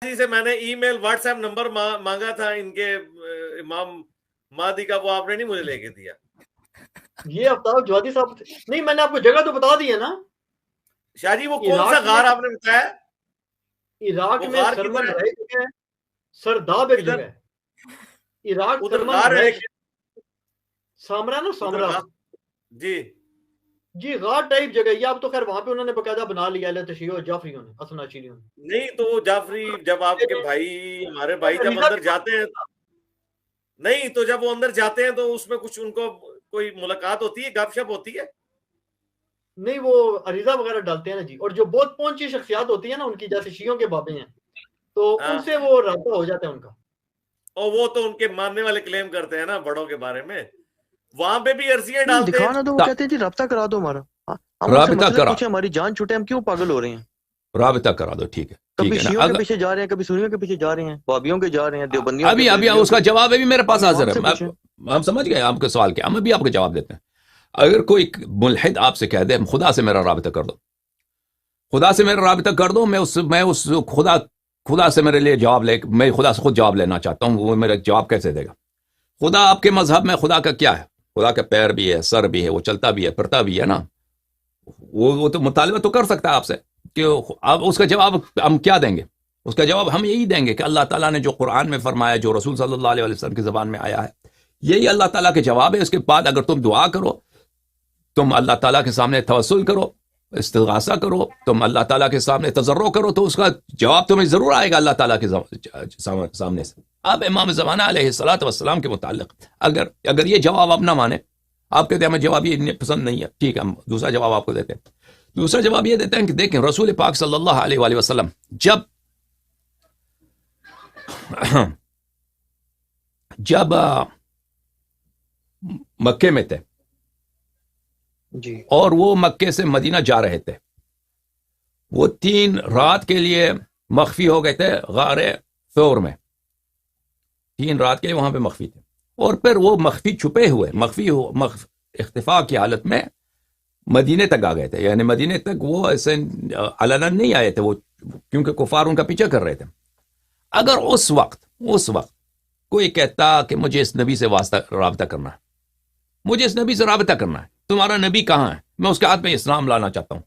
جی سے میں نے ای میل واٹس ایپ نمبر مانگا تھا ان کے امام مہدی کا، وہ آپ نے نہیں مجھے لے کے دیا. یہ آفتاب جوادی صاحب نہیں، میں نے آپ کو جگہ تو بتا دی ہے نا شاہ جی. وہ کون سا غار آپ نے بتایا؟ عراق میں سرمن ہے جگہ، سرداب ایک جگہ ہے عراق سرمن ہے، سامرا نا سامرا جی غار ٹائپ جگہ. یہ اب تو خیر وہاں پہ انہوں نے باقاعدہ بنا لیا ہے تشیع جعفریوں نے، حسن عشیریوں نے. نہیں تو وہ جعفری جب آپ کے بھائی ہمارے بھائی جب اندر جاتے ہیں، نہیں تو جب وہ اندر جاتے ہیں تو اس میں کچھ ان کو کوئی ملاقات ہوتی ہے، گپ شپ ہوتی ہے؟ نہیں وہ عریضہ وغیرہ ڈالتے ہیں نا جی، اور جو بہت پہنچی شخصیات ہوتی ہیں نا ان کی، جیسے شیعوں کے بابے ہیں تو ان سے وہ رابطہ ہو جاتا ہے ان کا. اور وہ تو ان کے ماننے والے کلیم کرتے ہیں نا بڑوں کے بارے میں، وہاں پہ بھی عرضیاں ڈالتے ہیں. دکھانا دو، وہ کہتے ہیں جی رابطہ کرا دو ہمارا، ہم رابطہ کرا، ہماری جان چھوٹے، ہم کیوں پاگل ہو رہے ہیں؟ رابطہ کرا دو. ٹھیک ہے، کبھی شیعوں کے پیچھے جا رہے ہیں، کبھی سنیوں کے پیچھے جا رہے ہیں، بابیوں کے جا رہے ہیں، دیوبندیوں ابھی اس کا جواب ابھی میرے پاس حاضر ہے. ہم سمجھ گئے آپ کے سوال کیا، ہم ابھی آپ کو جواب دیتے ہیں. اگر کوئی ملحد آپ سے کہہ دے خدا سے میرا رابطہ کر دو، خدا سے میرا رابطہ کر دو، میں اس خدا سے میرے لیے جواب میں خدا سے خود جواب لینا چاہتا ہوں، وہ میرا جواب کیسے دے گا؟ خدا آپ کے مذہب میں خدا کا کیا ہے؟ خدا کا پیر بھی ہے، سر بھی ہے، وہ چلتا بھی ہے، پھرتا بھی ہے نا. وہ تو مطالبہ تو کر سکتا ہے آپ سے کہ اب اس کا جواب ہم کیا دیں گے؟ اس کا جواب ہم یہی دیں گے کہ اللہ تعالیٰ نے جو قرآن میں فرمایا، جو رسول صلی اللہ علیہ وسلم کی زبان میں آیا ہے، یہی اللہ تعالیٰ کے جواب ہے. اس کے بعد اگر تم دعا کرو، تم اللہ تعالیٰ کے سامنے توسل کرو، استغاثہ کرو، تم اللہ تعالیٰ کے سامنے تضرع کرو، تو اس کا جواب تمہیں ضرور آئے گا اللہ تعالیٰ کے سامنے سے. اب امام زمانہ علیہ الصلوۃ والسلام کے متعلق اگر یہ جواب آپ نہ مانے، آپ کہتے ہیں ہمیں جواب یہ پسند نہیں ہے، ٹھیک ہے، ہم دوسرا جواب آپ کو دیتے ہیں. دوسرا جواب یہ دیتے ہیں کہ دیکھیں رسول پاک صلی اللہ علیہ وآلہ وسلم جب مکے میں تھے جی، اور وہ مکے سے مدینہ جا رہے تھے، وہ 3 رات کے لیے مخفی ہو گئے تھے غار ثور میں. 3 رات کے لیے وہاں پہ مخفی تھے، اور پھر وہ مخفی چھپے ہوئے اختفاء کی حالت میں مدینے تک آ گئے تھے. یعنی مدینے تک وہ ایسے علنا نہیں آئے تھے، وہ کیونکہ کفار ان کا پیچھا کر رہے تھے. اگر اس وقت کوئی کہتا کہ مجھے اس نبی سے رابطہ کرنا ہے، مجھے اس نبی سے رابطہ کرنا ہے، تمہارا نبی کہاں ہے، میں اس کے ہاتھ میں اسلام لانا چاہتا ہوں،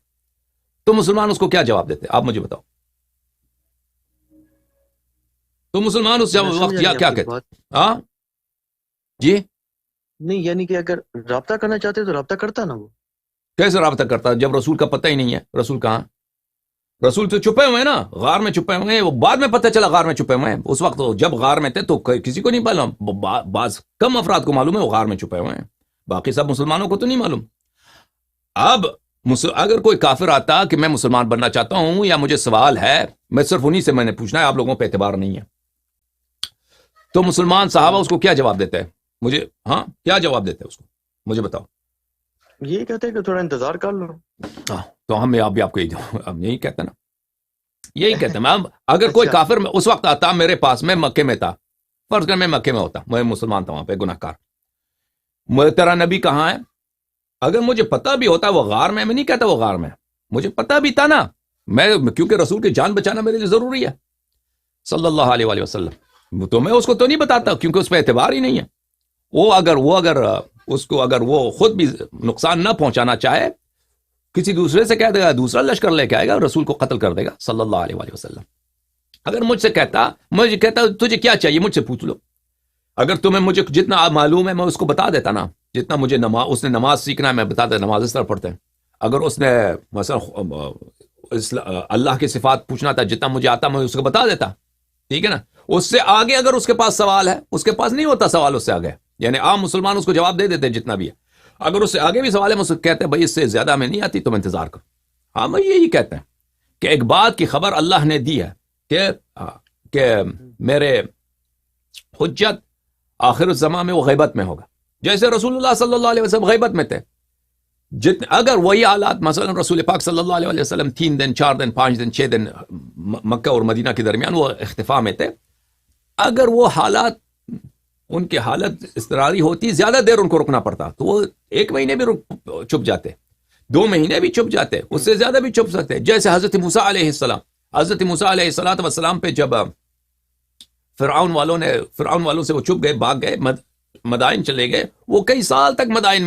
تو مسلمان اس کو کیا جواب دیتے؟ آپ مجھے بتاؤ. تو مسلمان اس وقت کیا کہتے؟ ہاں جی نہیں، یعنی کہ اگر رابطہ کرنا چاہتے تو رابطہ کرتا نا. وہ کیسے رابطہ کرتا جب رسول کا پتہ ہی نہیں ہے؟ رسول کہاں؟ رسول تو چھپے ہوئے ہیں نا، غار میں چھپے ہوئے ہیں. وہ بعد میں پتہ چلا غار میں چھپے ہوئے ہیں. اس وقت جب غار میں تھے تو کسی کو نہیں معلوم، بعض کم افراد کو معلوم ہے وہ غار میں چھپے ہوئے ہیں، باقی سب مسلمانوں کو تو نہیں معلوم. اب اگر کوئی کافر آتا کہ میں مسلمان بننا چاہتا ہوں یا مجھے سوال ہے، میں صرف انہی سے میں نے پوچھنا ہے، آپ لوگوں پہ اعتبار نہیں ہے، تو مسلمان صحابہ اس کو کیا جواب دیتے ہیں؟ مجھے کیا جواب دیتے ہیں اس کو؟ مجھے بتاؤ. یہ کہتے ہیں کہ تھوڑا انتظار کر لو. تو ہم آپ کو یہی کہتے ہیں نا، یہی کہتے ہیں. اگر کوئی کافر اس وقت آتا میرے پاس، میں مکے میں تھا، فرض کر میں مکے میں ہوتا، میں مسلمان تھا وہاں پہ گناہ کار، تیرا نبی کہاں ہے؟ اگر مجھے پتہ بھی ہوتا وہ غار میں نہیں کہتا وہ غار میں، مجھے پتہ بھی تھا نا، میں کیونکہ رسول کی جان بچانا میرے لیے ضروری ہے صلی اللہ علیہ وآلہ وسلم، تو میں اس کو تو نہیں بتاتا کیونکہ اس پہ اعتبار ہی نہیں ہے. اگر وہ خود بھی نقصان نہ پہنچانا چاہے، کسی دوسرے سے کہہ دے گا، دوسرا لشکر لے کے آئے گا، رسول کو قتل کر دے گا صلی اللہ علیہ وآلہ وسلم. اگر مجھ سے کہتا تجھے کیا چاہیے مجھ سے پوچھ لو، اگر تمہیں مجھے جتنا معلوم ہے میں اس کو بتا دیتا نا، جتنا مجھے اس نے نماز سیکھنا ہے میں بتا دیتا، نماز اس طرح پڑھتے ہیں. اگر اس نے مثلا اللہ کی صفات پوچھنا تھا، جتنا مجھے آتا میں اس کو بتا دیتا، ٹھیک ہے نا. اس سے آگے اگر اس کے پاس سوال ہے، اس کے پاس نہیں ہوتا سوال اس سے آگے، یعنی عام مسلمان اس کو جواب دے دیتے جتنا بھی ہے. اگر اس سے آگے بھی سوال ہے میں اس کو کہتے ہیں بھائی اس سے زیادہ میں نہیں آتی، تم انتظار کرو. ہم یہی کہتے ہیں کہ ایک بات کی خبر اللہ نے دی ہے کہ میرے حجت آخر الزمان میں وہ غیبت میں ہوگا، جیسے رسول اللہ صلی اللہ علیہ وسلم غیبت میں تھے. اگر وہی حالات مثلا رسول پاک صلی اللہ علیہ وسلم 3 دن 4 دن 5 دن 6 دن مکہ اور مدینہ کے درمیان وہ اختفاء میں تھے، اگر وہ حالات ان کی حالت اضطراری ہوتی، زیادہ دیر ان کو رکنا پڑتا، تو وہ 1 مہینے بھی چھپ جاتے، 2 مہینے بھی چھپ جاتے، اس سے زیادہ بھی چھپ سکتے. جیسے حضرت موسیٰ علیہ السلام حضرت موسیٰ علیہ السلام پہ جب فرعون والوں سے وہ چھپ گئے، بھاگ گئے، مدائن چلے گئے، وہ کئی سال تک مدائن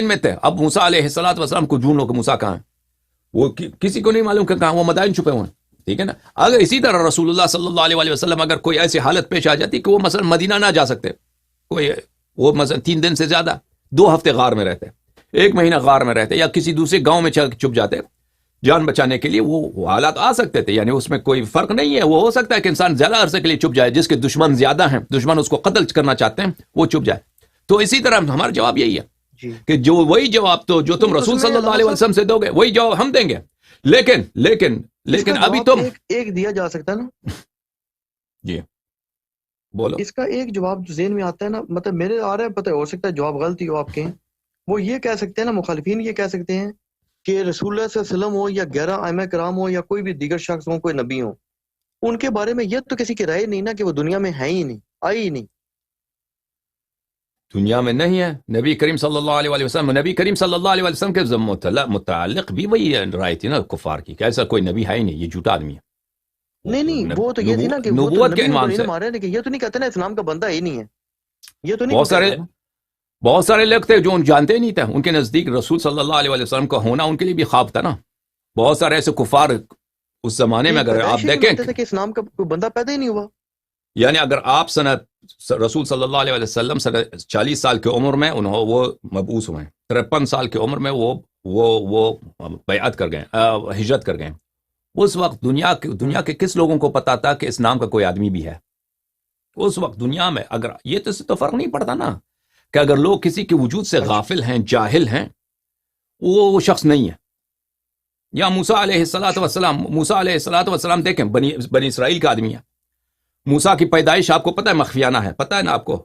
میں تھے، اب موسیٰ علیہ السلام کو ڈھونڈو کہ موسیٰ کہاں ہے، وہ کسی کو نہیں معلوم کہ کہاں، وہ مدائن چھپے ہوئے ہیں، ٹھیک ہے نا. اگر اسی طرح رسول اللہ صلی اللہ علیہ وسلم اگر کوئی ایسی حالت پیش آ جاتی کہ وہ مثلا مدینہ نہ جا سکتے، وہ مثلا 3 دن سے زیادہ 2 ہفتے غار میں رہتے، 1 مہینہ غار میں رہتے، یا کسی دوسرے گاؤں میں چھپ جاتے جان بچانے کے لیے، وہ حالات آ سکتے تھے. یعنی اس میں کوئی فرق نہیں ہے. وہ ہو سکتا ہے کہ انسان زیادہ عرصے کے لیے چھپ جائے، جس کے دشمن زیادہ ہیں، دشمن اس کو قتل کرنا چاہتے ہیں، وہ چھپ جائے. تو اسی طرح ہمارا جواب یہی ہے کہ جو وہی جواب تو جو تم رسول صلی اللہ علیہ وسلم سے دو گے وہی جواب ہم دیں گے. لیکن ابھی تم ایک دیا جا سکتا ہے نا. جی بولو. اس کا ایک جواب جو ذہن میں آتا ہے نا، مطلب میرے آ رہا ہے، پتہ ہو سکتا ہے جواب غلط ہی ہو آپ کے، وہ یہ کہہ سکتے ہیں نا، مخالفین یہ کہہ سکتے ہیں کہ رسول اللہ صلی اللہ علیہ وسلم ہو یا 11 ائمہ کرام ہو یا کوئی بھی دیگر شخص ہو، کوئی نبی ہو، ان کے بارے میں یہ تو کسی کی رائے نہیں نا کہ وہ دنیا میں ہے ہی نہیں، آئی ہی نہیں، دنیا میں نہیں ہے. نبی کریم صلی اللہ علیہ وسلم کے متعلق بھی وہی رائے تھی نا کفار کی کہ ایسا کوئی نبی ہے ہی نہیں، یہ جھوٹا آدمی ہے. نہیں وہ تو یہ تھی نا کہ وہ تو نبی کو نہیں مارے، لیکن یہ تو نہیں کہتے نا اسلام کا بندہ ہی نہیں ہے. یہ تو نہیں. بہت سارے لوگ تھے جو جانتے نہیں تھے، ان کے نزدیک رسول صلی اللہ علیہ وسلم کا ہونا ان کے لیے بھی خواب تھا نا. بہت سارے ایسے کفار اس زمانے میں اگر آپ دیکھیں کہ اسلام کا کوئی بندہ پیدا ہی نہیں ہوا. یعنی اگر آپ رسول صلی اللہ علیہ وسلم 40 سال کی عمر میں وہ مبعوث ہوئے، 53 سال کی عمر میں وہ بیعت کر گئے، ہجرت کر گئے. اس وقت دنیا کے کس لوگوں کو پتا تھا کہ اس نام کا کوئی آدمی بھی ہے؟ اس وقت دنیا میں اگر یہ تو فرق نہیں پڑتا نا کہ اگر لوگ کسی کے وجود سے غافل ہیں، جاہل ہیں، وہ شخص نہیں ہے. یا موسیٰ علیہ السلام دیکھیں، بنی اسرائیل کا آدمی ہے. موسیٰ کی پیدائش آپ کو پتہ ہے مخفیانہ ہے، پتہ ہے نا آپ کو؟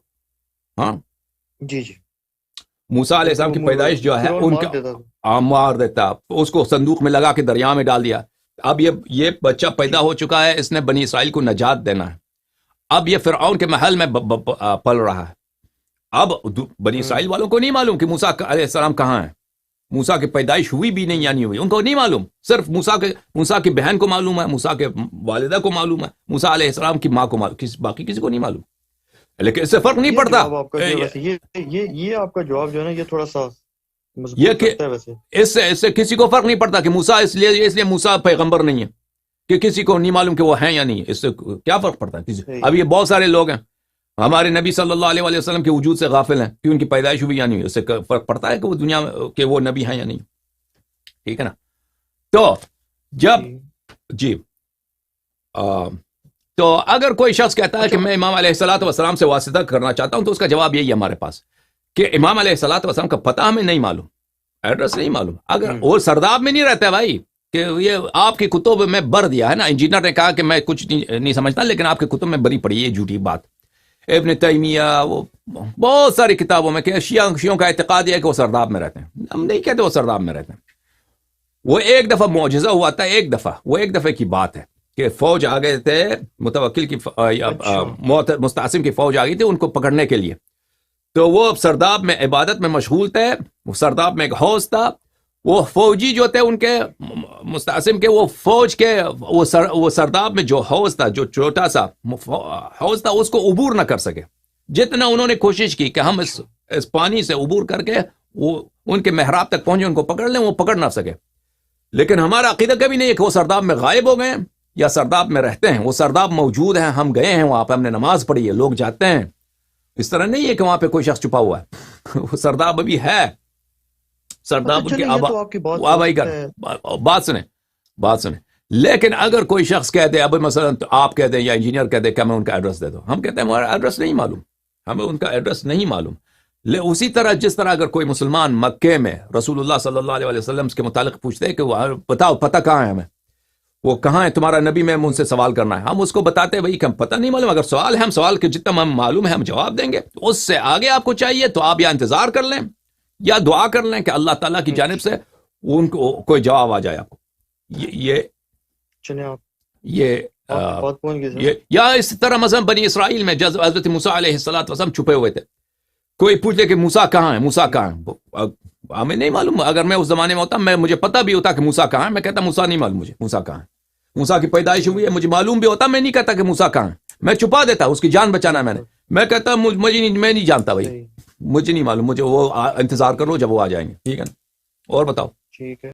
ہاں جی. موسیٰ علیہ السلام کی پیدائش جو ہے ان کا مار دیتا، اس کو صندوق میں لگا کے دریا میں ڈال دیا. اب یہ بچہ پیدا ہو چکا ہے، اس نے بنی اسرائیل کو نجات دینا ہے. اب یہ فرعون کے محل میں پل رہا ہے. اب بنی اسرائیل والوں کو نہیں معلوم کہ موسیٰ علیہ السلام کہاں ہے. موسیٰ کی پیدائش ہوئی بھی نہیں یا نہیں ہوئی، ان کو نہیں معلوم. صرف موسیٰ کی بہن کو معلوم ہے، موسیٰ کے والدہ کو معلوم ہے، موسیٰ علیہ السلام کی ماں کو معلوم، باقی کسی کو نہیں معلوم. لیکن اس سے فرق نہیں پڑتا. یہ آپ کا جواب جو ہے نا، یہ تھوڑا سا یہ کہ اس سے کسی کو فرق نہیں پڑتا کہ موسیٰ اس لیے موسیٰ پیغمبر نہیں ہے کہ کسی کو نہیں معلوم کہ وہ ہیں یا نہیں. اس سے کیا فرق پڑتا ہے؟ اب یہ بہت سارے لوگ ہیں ہمارے نبی صلی اللہ علیہ وسلم کے وجود سے غافل ہیں کہ ان کی پیدائش ہوئی یا نہیں. اس سے فرق پڑتا ہے کہ وہ دنیا میں کہ وہ نبی ہیں یا نہیں. ٹھیک ہے نا. تو جب تو اگر کوئی شخص کہتا ہے کہ میں امام علیہ السلام سے واسطہ کرنا چاہتا ہوں، تو اس کا جواب یہی ہے ہمارے پاس کہ امام علیہ السلام کا پتہ ہمیں نہیں معلوم، ایڈریس نہیں معلوم. اگر وہ سرداب میں نہیں رہتا ہے بھائی، کہ یہ آپ کی کتب میں بر دیا ہے نا، انجینئر نے کہا کہ میں کچھ نہیں سمجھتا، لیکن آپ کی کتب میں بری پڑی ہے جھوٹی بات. ابن تیمیہ، وہ بہت ساری کتابوں میں کہ شیعوں کا اعتقاد ہے کہ وہ سرداب میں رہتے ہیں. ہم نہیں کہتے وہ سرداب میں رہتے ہیں. وہ ایک دفعہ معجزہ ہوا تھا، وہ ایک دفعہ کی بات ہے کہ فوج آ گئے تھے، متوکل کی مستعصم کی فوج آ گئی تھی ان کو پکڑنے کے لیے. تو وہ سرداب میں عبادت میں مشغول تھے. وہ سرداب میں ایک حوض تھا. وہ فوجی جو تھے ان کے مستعصم کے، وہ فوج کے وہ سرداب میں جو حوض تھا، جو چھوٹا سا حوض تھا، اس کو عبور نہ کر سکے. جتنا انہوں نے کوشش کی کہ ہم اس پانی سے عبور کر کے وہ ان کے محراب تک پہنچے، ان کو پکڑ لیں، وہ پکڑ نہ سکے. لیکن ہمارا عقیدہ کبھی نہیں ہے کہ وہ سرداب میں غائب ہو گئے ہیں یا سرداب میں رہتے ہیں. وہ سرداب موجود ہیں، ہم گئے ہیں وہاں پہ، ہم نے نماز پڑھی ہے، لوگ جاتے ہیں. اس طرح نہیں ہے کہ وہاں پہ کوئی شخص چھپا ہوا ہے. وہ سرداب ابھی ہے. سرداب ان کی بات سنیں. لیکن اگر کوئی شخص کہہ دے، اب مثلا آپ کہہ دیں یا انجینئر کہہ دے کہ ہمیں ان کا ایڈریس دے دو، ہم کہتے ہیں ہمارا ایڈریس نہیں معلوم، ہمیں ان کا ایڈریس نہیں معلوم. اسی طرح جس طرح اگر کوئی مسلمان مکے میں رسول اللہ صلی اللہ علیہ وسلم کے متعلق پوچھتے ہیں کہ وہ بتاؤ پتہ کہاں ہے، ہمیں وہ کہاں ہے تمہارا نبی، میں ان سے سوال کرنا ہے، ہم اس کو بتاتے ہیں بھائی کہ ہم پتہ نہیں معلوم. اگر سوال ہے، ہم سوال کے جتنا ہم معلوم ہے ہم جواب دیں گے. اس سے آگے آپ کو چاہیے تو آپ یا انتظار کر لیں یا دعا کر لیں کہ اللہ تعالیٰ کی جانب سے ان کو کوئی جواب آ جائے آپ کو. یا اس طرح مثلا بنی اسرائیل میں حضرت موسیٰ علیہ السلام چھپے ہوئے تھے. کوئی پوچھے کہ موسیٰ کہاں ہے، موسیٰ کہاں ہے، ہمیں نہیں معلوم. اگر میں اس زمانے میں ہوتا مجھے پتہ بھی ہوتا کہ موسیٰ کہاں ہے، میں کہتا موسیٰ نہیں معلوم مجھے موسیٰ کہاں ہے. موسیٰ کی پیدائش ہوئی ہے مجھے معلوم بھی ہوتا، میں نہیں کہتا کہ موسیٰ کہاں ہے، میں چھپا دیتا، اس کی جان بچانا ہے میں کہتا میں نہیں جانتا بھائی، مجھے نہیں معلوم، مجھے وہ انتظار کر لو جب وہ آ جائیں گے. ٹھیک ہے نا، اور بتاؤ. ٹھیک ہے.